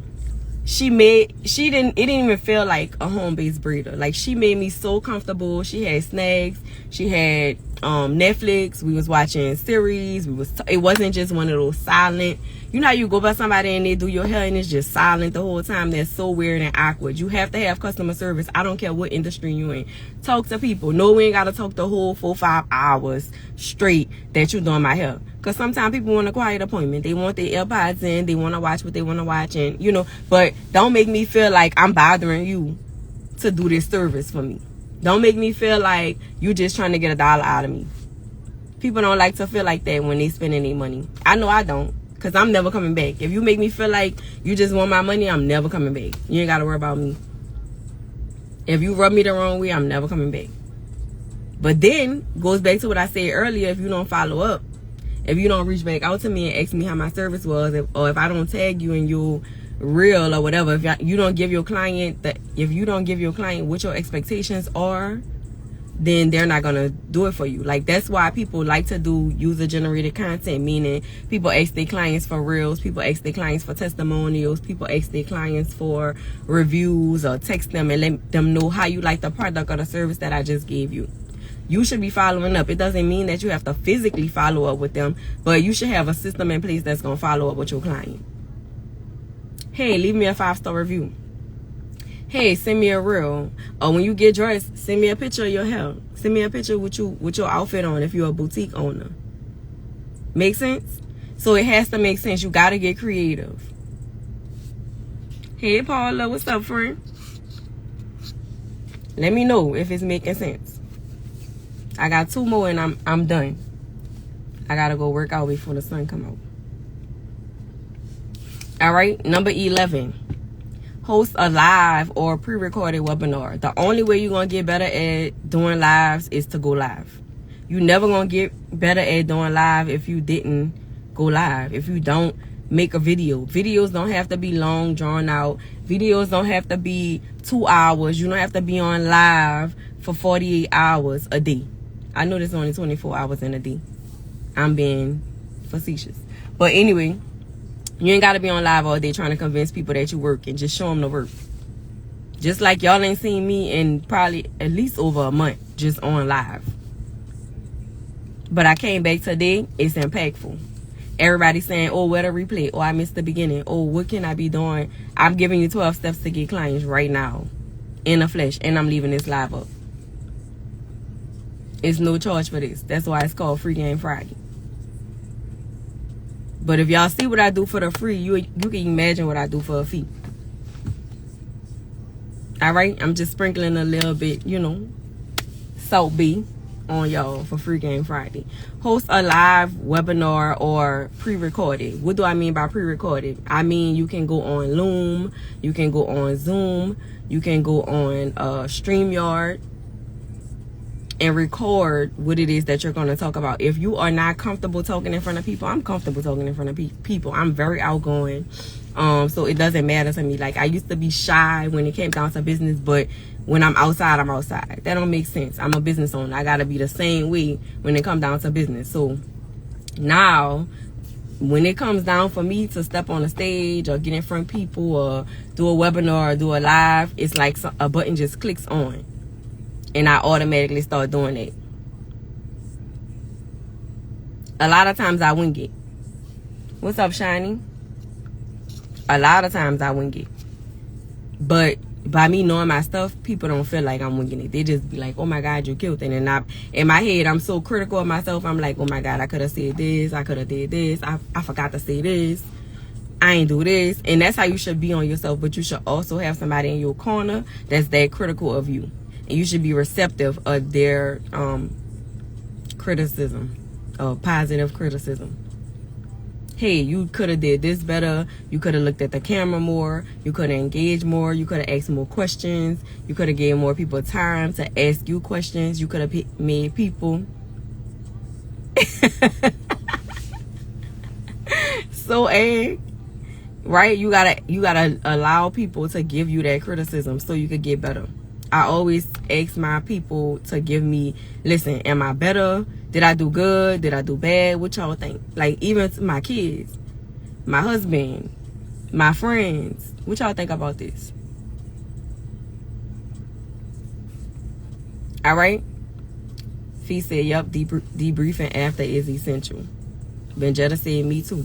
it didn't even feel like a home-based braider. Like, she made me so comfortable. She had snacks. She had Netflix. We was watching series. It wasn't just one of those silent. You know how you go by somebody and they do your hair and it's just silent the whole time? That's so weird and awkward. You have to have customer service. I don't care what industry you in. Talk to people. No, we ain't got to talk the whole 4-5 hours straight that you doing my hair. Because sometimes people want a quiet appointment. They want their AirPods in. They want to watch what they want to watch. And, you know, but don't make me feel like I'm bothering you to do this service for me. Don't make me feel like you just trying to get $1 out of me. People don't like to feel like that when they spending their money. I know I don't. Because I'm never coming back. If you make me feel like you just want my money, I'm never coming back. You ain't got to worry about me. If you rub me the wrong way, I'm never coming back. But then, goes back to what I said earlier, if you don't follow up, if you don't reach back out to me and ask me how my service was, or if I don't tag you in your reel or whatever, if you don't give your client what your expectations are, then they're not gonna do it for you. Like, that's why people like to do user-generated content, meaning people ask their clients for reels, people ask their clients for testimonials, people ask their clients for reviews, or text them and let them know how you like the product or the service that I just gave you. You should be following up. It doesn't mean that you have to physically follow up with them, but you should have a system in place that's gonna follow up with your client. Hey, leave me a 5-star review. Hey, send me a reel. Or when you get dressed, send me a picture of your hair. Send me a picture with your outfit on if you're a boutique owner. Make sense? So it has to make sense. You got to get creative. Hey, Paula, what's up, friend? Let me know if it's making sense. I got 2 more and I'm done. I got to go work out before the sun come out. All right, number 11. host a live or pre-recorded webinar. The only way you're going to get better at doing lives is to go live. You never going to get better at doing live if you didn't go live. If you don't make a video. Videos don't have to be long, drawn out. Videos don't have to be 2 hours. You don't have to be on live for 48 hours a day. I know there's only 24 hours in a day. I'm being facetious. But anyway, you ain't got to be on live all day trying to convince people that you work, and just show them the work. Just like y'all ain't seen me in probably at least over a month just on live. But I came back today. It's impactful. Everybody's saying, oh, where the replay? Oh, I missed the beginning. Oh, what can I be doing? I'm giving you 12 steps to get clients right now in the flesh, and I'm leaving this live up. It's no charge for this. That's why it's called Free Game Friday. But if y'all see what I do for the free, you can imagine what I do for a fee. Alright? I'm just sprinkling a little bit, you know, salt B on y'all for Free Game Friday. Host a live webinar or pre-recorded. What do I mean by pre-recorded? I mean you can go on Loom, you can go on Zoom, you can go on StreamYard and record what it is that you're going to talk about. If you are not comfortable talking in front of people, I'm comfortable talking in front of people. I'm very outgoing. So it doesn't matter to me. Like, I used to be shy when it came down to business, but when I'm outside, I'm outside. That don't make sense. I'm a business owner. I got to be the same way when it comes down to business. So now, when it comes down for me to step on a stage or get in front of people or do a webinar or do a live, it's like a button just clicks on. And I automatically start doing it. A lot of times I wing it. What's up, Shiny? A lot of times I wing it. But by me knowing my stuff, people don't feel like I'm winging it. They just be like, oh my God, you killed it. And in my head, I'm so critical of myself. I'm like, oh my God, I could have said this. I could have did this. I forgot to say this. I ain't do this. And that's how you should be on yourself. But you should also have somebody in your corner that's that critical of you. And you should be receptive of their criticism, positive criticism. Hey, you could have did this better. You could have looked at the camera more. You could have engaged more. You could have asked more questions. You could have gave more people time to ask you questions. You could have made people so right? You gotta allow people to give you that criticism so you could get better. I always ask my people to give me, listen, am I better? Did I do good? Did I do bad? What y'all think? Like, even my kids, my husband, my friends, what y'all think about this? All right? Fee said, yup, debriefing after is essential. Benjetta said, me too.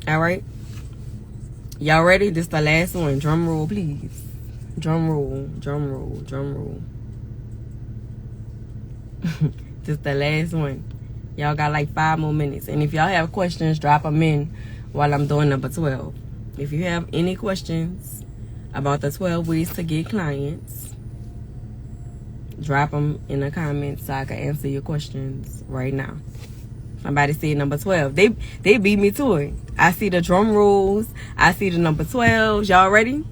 All right? Y'all ready? This the last one. Drum roll, please. Drum roll, drum roll, drum roll. This the last one. Y'all got like 5 more minutes. And if y'all have questions, drop them in while I'm doing number 12. If you have any questions about the 12 ways to get clients, drop them in the comments so I can answer your questions right now. Somebody said number 12. They beat me to it. I see the drum rolls. I see the number 12. Y'all ready?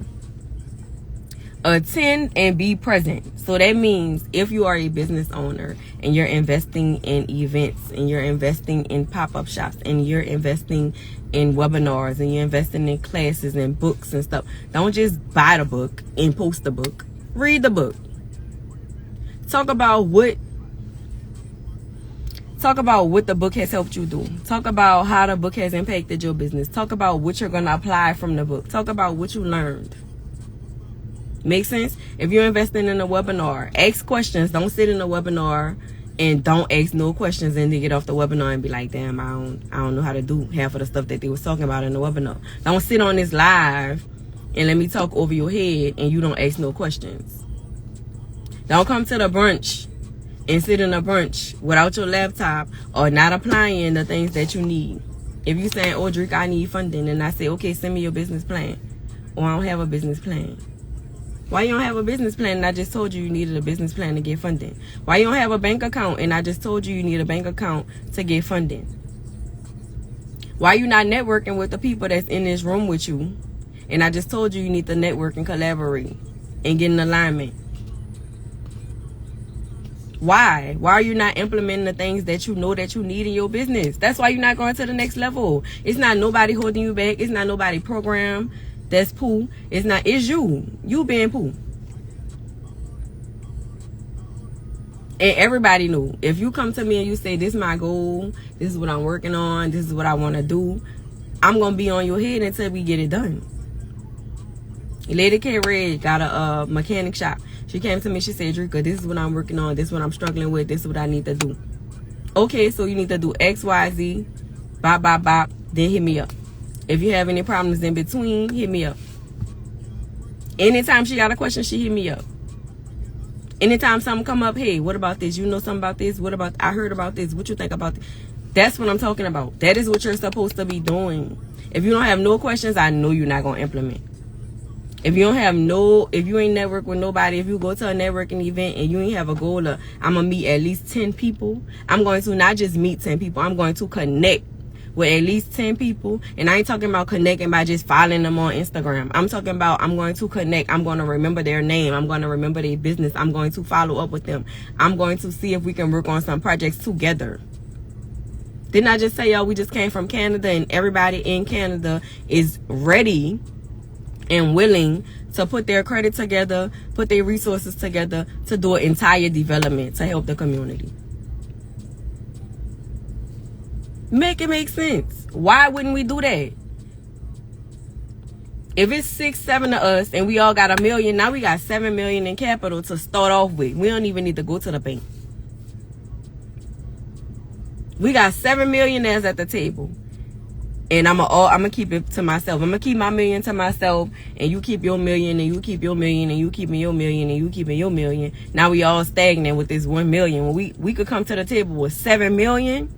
Attend and be present. So that means if you are a business owner and you're investing in events and you're investing in pop-up shops and you're investing in webinars and you're investing in classes and books and stuff, don't just buy the book and post the book. Read the book. Talk about what the book has helped you do. Talk about how the book has impacted your business. Talk about what you're going to apply from the book. Talk about what you learned. Make sense? If you're investing in a webinar, ask questions. Don't sit in a webinar and don't ask no questions and then get off the webinar and be like, damn, I don't know how to do half of the stuff that they was talking about in the webinar. Don't sit on this live and let me talk over your head and you don't ask no questions. Don't come to the brunch and sit in a brunch without your laptop or not applying the things that you need. If you saying, oh, Drake, I need funding, and I say, okay, send me your business plan. Or I don't have a business plan. Why you don't have a business plan and I just told you needed a business plan to get funding? Why you don't have a bank account and I just told you need a bank account to get funding? Why you not networking with the people that's in this room with you? And I just told you you need to network and collaborate and get in alignment. Why are you not implementing the things that you know that you need in your business? That's why you're not going to the next level. It's not nobody holding you back. It's not nobody program that's poo. It's you being poo. And everybody knew. If you come to me and you say, this is my goal, this is what I'm working on, this is what I want to do, I'm going to be on your head until we get it done. Lady K Red got a mechanic shop. She came to me, she said, Drika, this is what I'm working on, this is what I'm struggling with, this is what I need to do. Okay, so you need to do X, Y, Z, bop, bop, bop, then hit me up. If you have any problems in between, hit me up. Anytime she got a question, she hit me up. Anytime something come up, hey, what about this? You know something about this? What about, I heard about this. What you think about this? That's what I'm talking about. That is what you're supposed to be doing. If you don't have no questions, I know you're not going to implement. If you ain't network with nobody, if you go to a networking event and you ain't have a goal of, I'm going to meet at least 10 people, I'm going to not just meet 10 people, I'm going to connect with at least 10 people. And I ain't talking about connecting by just following them on Instagram. I'm talking about I'm going to connect. I'm going to remember their name. I'm going to remember their business. I'm going to follow up with them. I'm going to see if we can work on some projects together. Didn't I just say, yo, we just came from Canada and everybody in Canada is ready and willing to put their credit together, put their resources together to do an entire development to help the community. Make it make sense. Why wouldn't we do that? If it's 6, 7 of us and we all got $1 million, now we got $7 million in capital to start off with. We don't even need to go to the bank. We got 7 millionaires at the table. And I'm gonna keep it to myself. I'm gonna keep my $1 million to myself, and you keep your $1 million, and you keep your $1 million, and you keeping your $1 million, and you keeping your $1 million. Now we all stagnant with this $1 million. When we could come to the table with 7 million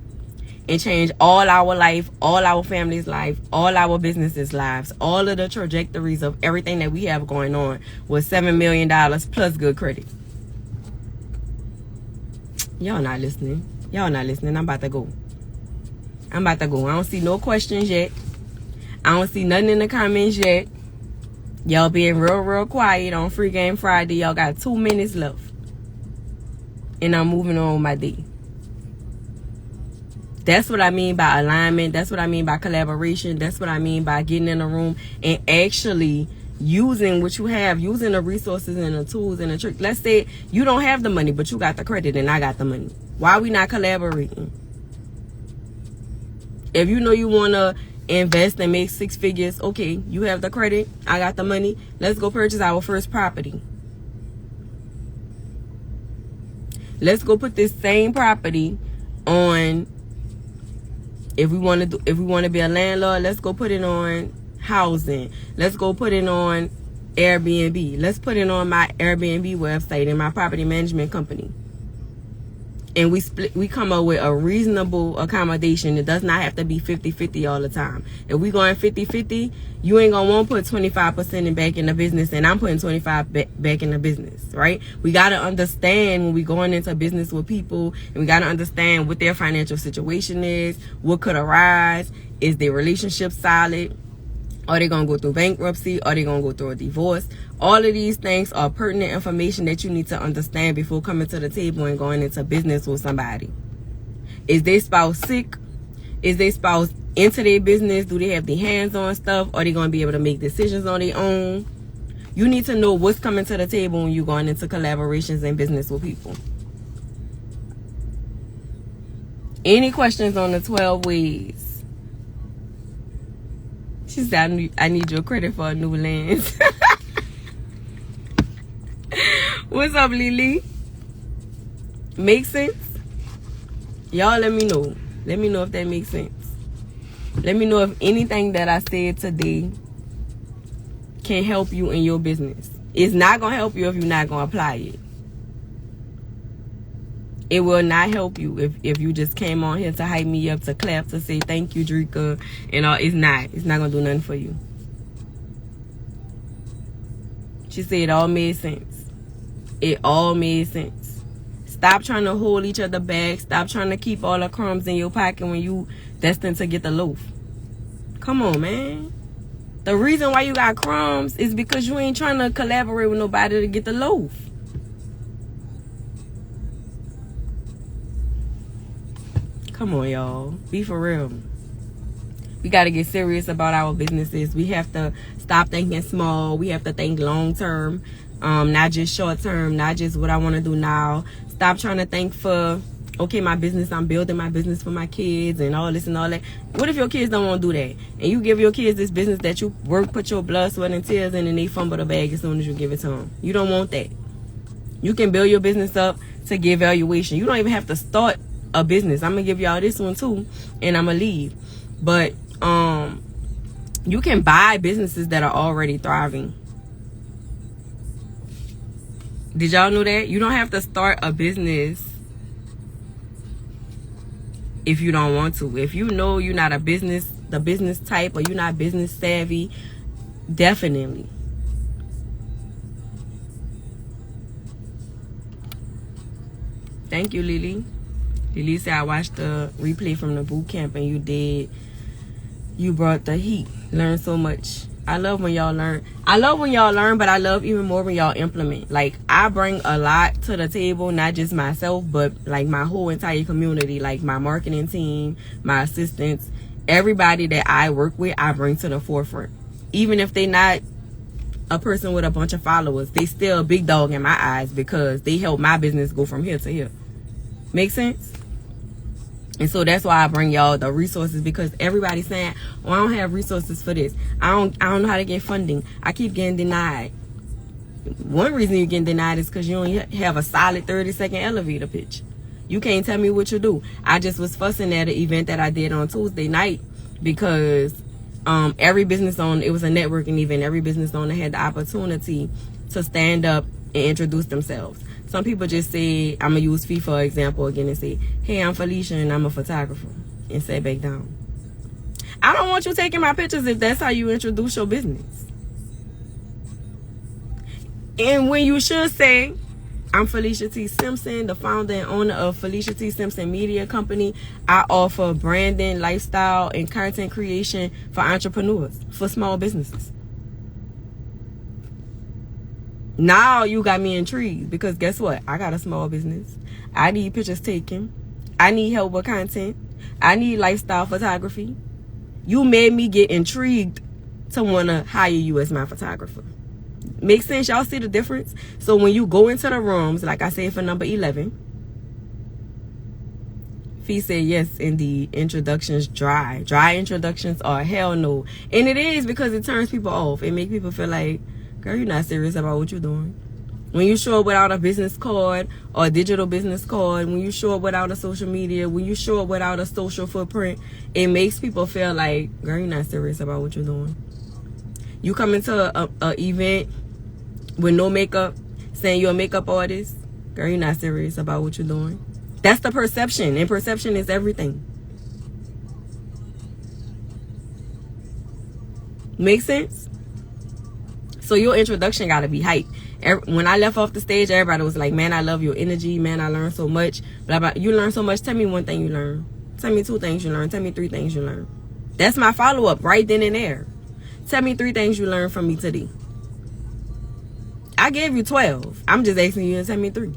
and change all our life, all our family's life, all our businesses' lives, all of the trajectories of everything that we have going on with $7 million plus good credit. Y'all not listening. Y'all not listening. I'm about to go. I don't see no questions yet. I don't see nothing in the comments yet. Y'all being real quiet on Free Game Friday. Y'all got 2 minutes left. And I'm moving on with my day. That's what I mean by alignment. That's what I mean by collaboration. That's what I mean by getting in a room and actually using what you have, using the resources and the tools and the tricks. Let's say you don't have the money, but you got the credit and I got the money. Why are we not collaborating? If you know you want to invest and make 6 figures, okay, you have the credit, I got the money. Let's go purchase our first property. Let's go put this same property on. If we want to be a landlord, let's go put it on housing. Let's go put it on Airbnb. Let's put it on my Airbnb website and my property management company. And we come up with a reasonable accommodation. It does not have to be 50-50 all the time. If we going 50-50, you ain't gonna want to put 25% back in the business, and I'm putting 25 back in the business, right? We gotta understand when we going into business with people, and we gotta understand what their financial situation is, what could arise, is their relationship solid, are they gonna go through bankruptcy, are they gonna go through a divorce? All of these things are pertinent information that you need to understand before coming to the table and going into business with somebody. Is their spouse sick? Is their spouse into their business? Do they have their hands on stuff? Are they going to be able to make decisions on their own? You need to know what's coming to the table when you're going into collaborations and business with people. Any questions on the 12 ways? She said, I need your credit for a new lens. What's up, Lily? Make sense? Y'all let me know. Let me know if that makes sense. Let me know if anything that I said today can help you in your business. It's not going to help you if you're not going to apply it. It will not help you if you just came on here to hype me up, to clap, to say thank you, Drika. And all. It's not going to do nothing for you. She said it all made sense. It all made sense. Stop trying to hold each other back. Stop trying to keep all the crumbs in your pocket when you destined to get the loaf. Come on, man. The reason why you got crumbs is because you ain't trying to collaborate with nobody to get the loaf. Come on, y'all. Be for real. We got to get serious about our businesses. We have to stop thinking small. We have to think long term, not just short term, not just what I want to do now. Stop trying to think for, okay, my business, I'm building my business for my kids and all this and all that. What if your kids don't want to do that? And you give your kids this business that you work, put your blood, sweat, and tears in, and they fumble the bag as soon as you give it to them. You don't want that. You can build your business up to get valuation. You don't even have to start a business. I'm going to give y'all this one too, and I'm going to leave. But you can buy businesses that are already thriving. Did y'all know that? You don't have to start a business if you don't want to. If you know you're not the business type, or you're not business savvy, definitely. Thank you, Lily. Lily said, I watched the replay from the boot camp and you brought the heat. Learned so much. I love when y'all learn. I love when y'all learn, but I love even more when y'all implement. Like, I bring a lot to the table, not just myself, but like my whole entire community, like my marketing team, my assistants, everybody that I work with, I bring to the forefront. Even if they not a person with a bunch of followers, they still a big dog in my eyes because they help my business go from here to here. Make sense? And so that's why I bring y'all the resources, because everybody's saying, oh, I don't have resources for this. I don't know how to get funding. I keep getting denied. One reason you're getting denied is because you don't have a solid 30-second elevator pitch. You can't tell me what you do. I just was fussing at an event that I did on Tuesday night because every business owner, it was a networking event, every business owner had the opportunity to stand up and introduce themselves. Some people just say, I'm going to use Fee for example again, and say, hey, I'm Felicia and I'm a photographer, and sit back down. I don't want you taking my pictures if that's how you introduce your business. And when you should say, I'm Felicia T. Simpson, the founder and owner of Felicia T. Simpson Media Company. I offer branding, lifestyle, and content creation for entrepreneurs, for small businesses. Now you got me intrigued, because guess what? I got a small business. I need pictures taken. I need help with content. I need lifestyle photography. You made me get intrigued to want to hire you as my photographer. Make sense? Y'all see the difference? So when you go into the rooms, like I said for number 11, Fee said, yes, indeed, introductions dry. Dry introductions are hell no. And it is, because it turns people off. It makes people feel like, girl, you're not serious about what you're doing. When you show up without a business card or a digital business card, when you show up without a social media, when you show up without a social footprint, it makes people feel like, girl, you're not serious about what you're doing. You come into a event with no makeup, saying you're a makeup artist, girl, you're not serious about what you're doing. That's the perception, and perception is everything. Make sense? So your introduction got to be hype. When I left off the stage, everybody was like, man, I love your energy. Man, I learned so much. Blah, blah. You learned so much. Tell me one thing you learned. Tell me 2 things you learned. Tell me 3 things you learned. That's my follow-up right then and there. Tell me 3 things you learned from me today. I gave you 12. I'm just asking you to tell me 3.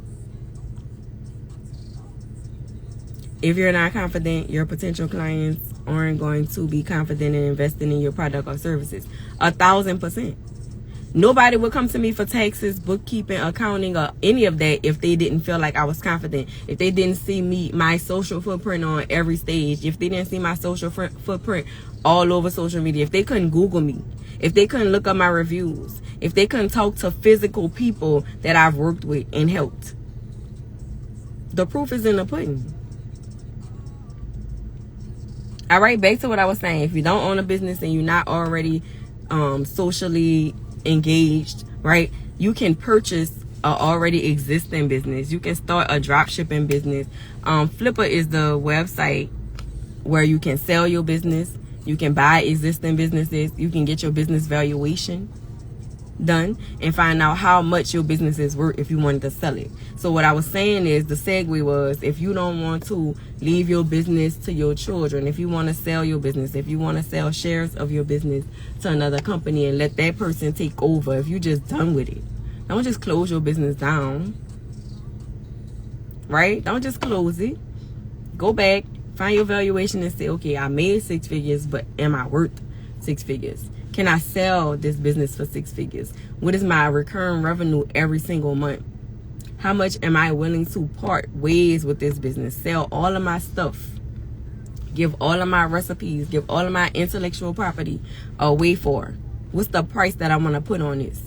If you're not confident, your potential clients aren't going to be confident in investing in your product or services. 1,000%. Nobody would come to me for taxes, bookkeeping, accounting, or any of that if they didn't feel like I was confident. If they didn't see my social footprint on every stage. If they didn't see my social footprint all over social media. If they couldn't Google me. If they couldn't look up my reviews. If they couldn't talk to physical people that I've worked with and helped. The proof is in the pudding. All right, back to what I was saying. If you don't own a business and you're not already socially engaged, right, you can purchase a already existing business. You can start a drop shipping business. Flipper is the website where you can sell your business. You can buy existing businesses. You can get your business valuation. done and find out how much your business is worth if you wanted to sell it. So what I was saying is, the segue was, if you don't want to leave your business to your children, if you want to sell your business, if you want to sell shares of your business to another company and let that person take over, if you're just done with it, don't just close your business down, right? Don't just close it. Go back, find your valuation and say, okay, I made 6 figures, but am I worth 6 figures? Can I sell this business for 6 figures? What is my recurring revenue every single month? How much am I willing to part ways with this business? Sell all of my stuff. Give all of my recipes. Give all of my intellectual property away for. What's the price that I want to put on this?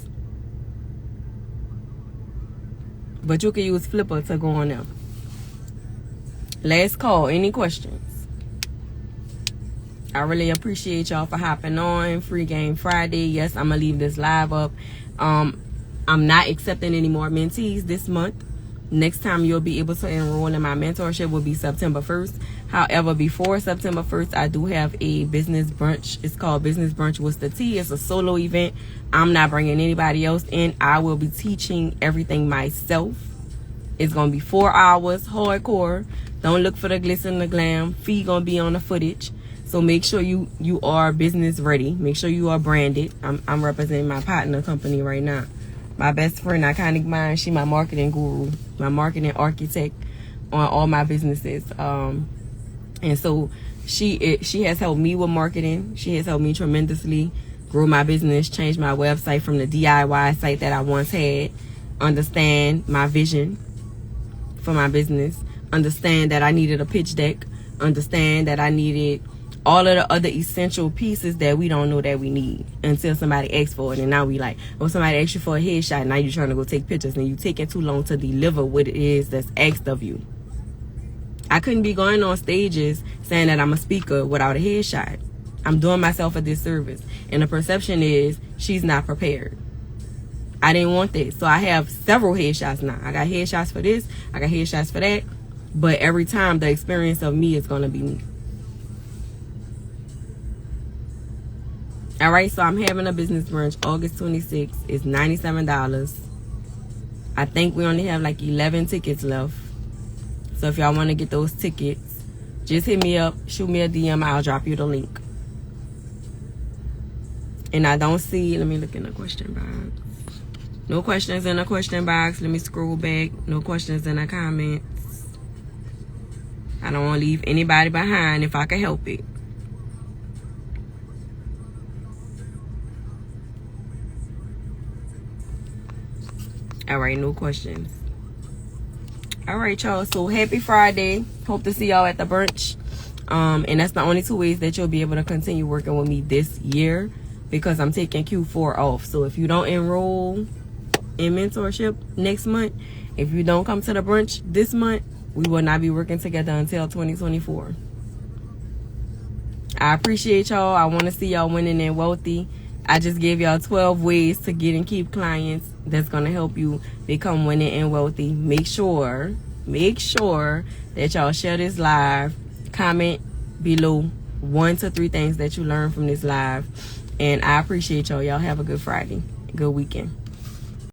But you can use Flipper to go on there. Last call. Any questions? I really appreciate y'all for hopping on. Free Game Friday. Yes, I'm going to leave this live up. I'm not accepting any more mentees this month. Next time you'll be able to enroll in my mentorship will be September 1st. However, before September 1st, I do have a business brunch. It's called Business Brunch with the T. It's a solo event. I'm not bringing anybody else in. I will be teaching everything myself. It's going to be 4 hours, hardcore. Don't look for the glitz and the glam. Fee going to be on the footage. So make sure you are business ready. Make sure you are branded. I'm representing my partner company right now. My best friend, Iconic Mind, she my marketing guru, my marketing architect on all my businesses. And so she has helped me with marketing. She has helped me tremendously grow my business, change my website from the DIY site that I once had, understand my vision for my business, understand that I needed a pitch deck, understand that I needed all of the other essential pieces that we don't know that we need until somebody asks for it. And now we like, oh, somebody asks you for a headshot. Now you're trying to go take pictures and you taking too long to deliver what it is that's asked of you. I couldn't be going on stages saying that I'm a speaker without a headshot. I'm doing myself a disservice. And the perception is she's not prepared. I didn't want that. So I have several headshots now. I got headshots for this. I got headshots for that. But every time the experience of me is going to be me. Alright, so I'm having a business brunch August 26th. It's $97. I think we only have like 11 tickets left. So if y'all want to get those tickets, just hit me up, shoot me a DM, I'll drop you the link. And I don't see, let me look in the question box. No questions in the question box. Let me scroll back. No questions in the comments. I don't want to leave anybody behind if I can help it. All right, no questions. All right, y'all. So happy Friday. Hope to see y'all at the brunch. And that's the only 2 ways that you'll be able to continue working with me this year, because I'm taking Q4 off. So if you don't enroll in mentorship next month, if you don't come to the brunch this month, we will not be working together until 2024. I appreciate y'all. I want to see y'all winning and wealthy. I just gave y'all 12 ways to get and keep clients that's going to help you become winning and wealthy. Make sure that y'all share this live. Comment below 1 to 3 things that you learned from this live. And I appreciate y'all. Y'all have a good Friday. Good weekend.